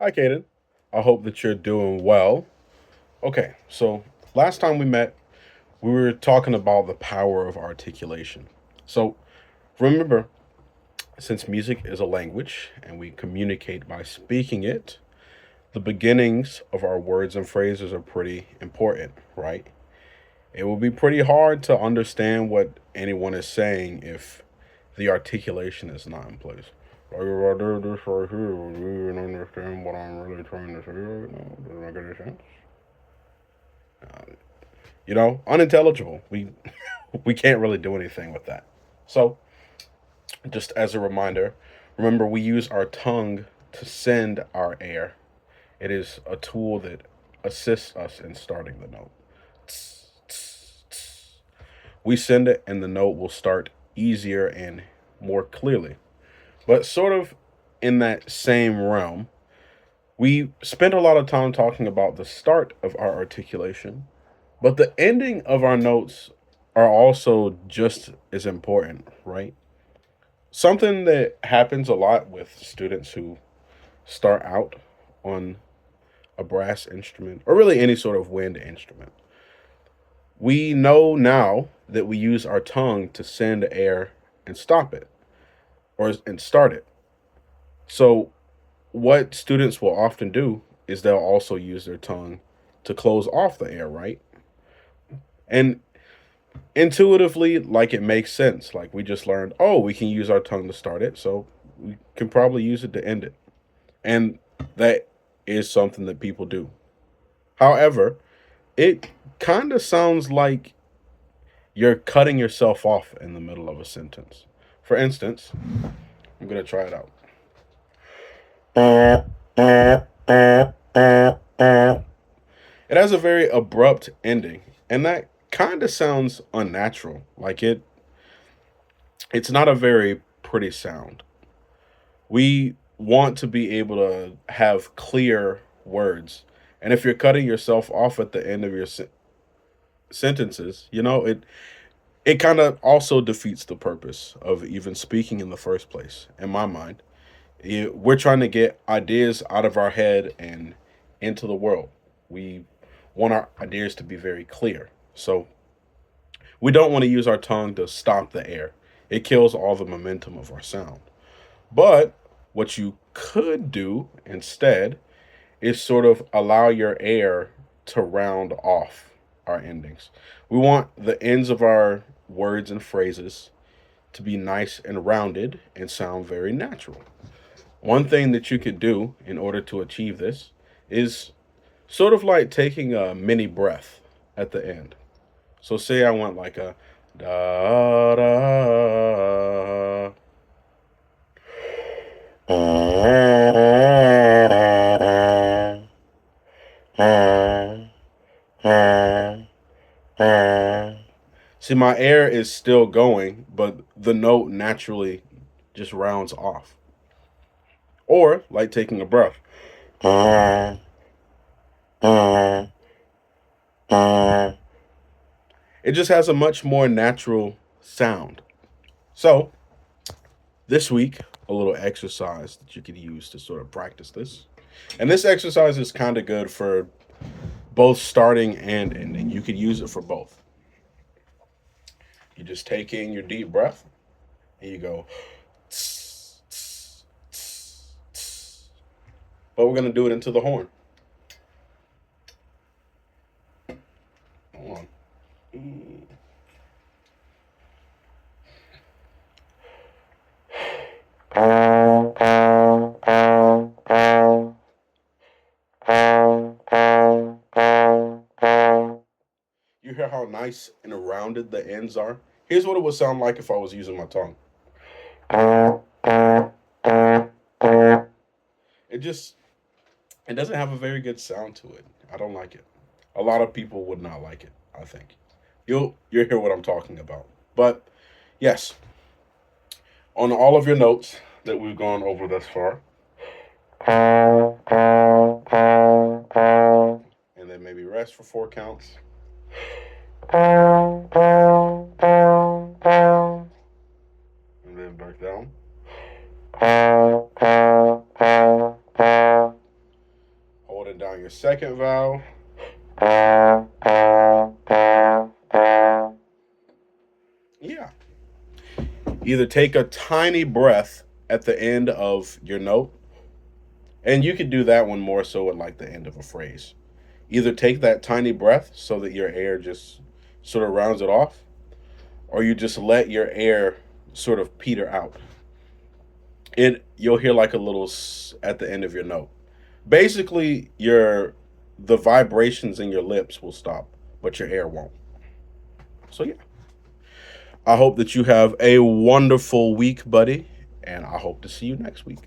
Hi, Caden. I hope that you're doing well. Okay, so last time we met, we were talking about the power of articulation. So remember, since music is a language and we communicate by speaking it, the beginnings of our words and phrases are pretty important, right? It will be pretty hard to understand what anyone is saying if the articulation is not in place. Like, if I do this right here, would you even understand what I'm really trying to say right now? Does it make any sense? Unintelligible. We can't really do anything with that. So, just as a reminder, remember we use our tongue to send our air. It is a tool that assists us in starting the note. We send it, and the note will start easier and more clearly. But sort of in that same realm, we spent a lot of time talking about the start of our articulation, but the ending of our notes are also just as important, right? Something that happens a lot with students who start out on a brass instrument or really any sort of wind instrument. We know now that we use our tongue to send air and stop it and start it. So, what students will often do is they'll also use their tongue to close off the air, right? And intuitively, like it makes sense. Like we just learned, oh, we can use our tongue to start it, so we can probably use it to end it. And that is something that people do. However, it kind of sounds like you're cutting yourself off in the middle of a sentence. For instance, I'm going to try it out. It has a very abrupt ending, and that kind of sounds unnatural. Like it's not a very pretty sound. We want to be able to have clear words. And if you're cutting yourself off at the end of your sentences, it kind of also defeats the purpose of even speaking in the first place, in my mind. We're trying to get ideas out of our head and into the world. We want our ideas to be very clear. So we don't want to use our tongue to stop the air. It kills all the momentum of our sound. But what you could do instead is sort of allow your air to round off our endings. We want the ends of our words and phrases to be nice and rounded and sound very natural. One thing that you could do in order to achieve this is sort of like taking a mini breath at the end. So, say I want like a da da. See, my air is still going, but the note naturally just rounds off. Or like taking a breath. It just has a much more natural sound. So, this week, a little exercise that you could use to sort of practice this. And this exercise is kind of good for both starting and ending. You could use it for both. You just take in your deep breath and you go, tss, tss, tss, tss. But we're going to do it into the horn. Hold on. You hear how nice and rounded the ends are? Here's what it would sound like if I was using my tongue. It just it doesn't have a very good sound to it. I don't like it. A lot of people would not like it, I think. You'll hear what I'm talking about. But yes, on all of your notes that we've gone over thus far, and then maybe rest for 4 counts. And then back down. down your second vowel. Yeah. Either take a tiny breath at the end of your note, and you could do that one more so at like the end of a phrase. Either take that tiny breath so that your air just sort of rounds it off, or you just let your air sort of peter out. You'll hear like a little at the end of your note. Basically, the vibrations in your lips will stop, but your air won't. So yeah, I hope that you have a wonderful week, buddy, and I hope to see you next week.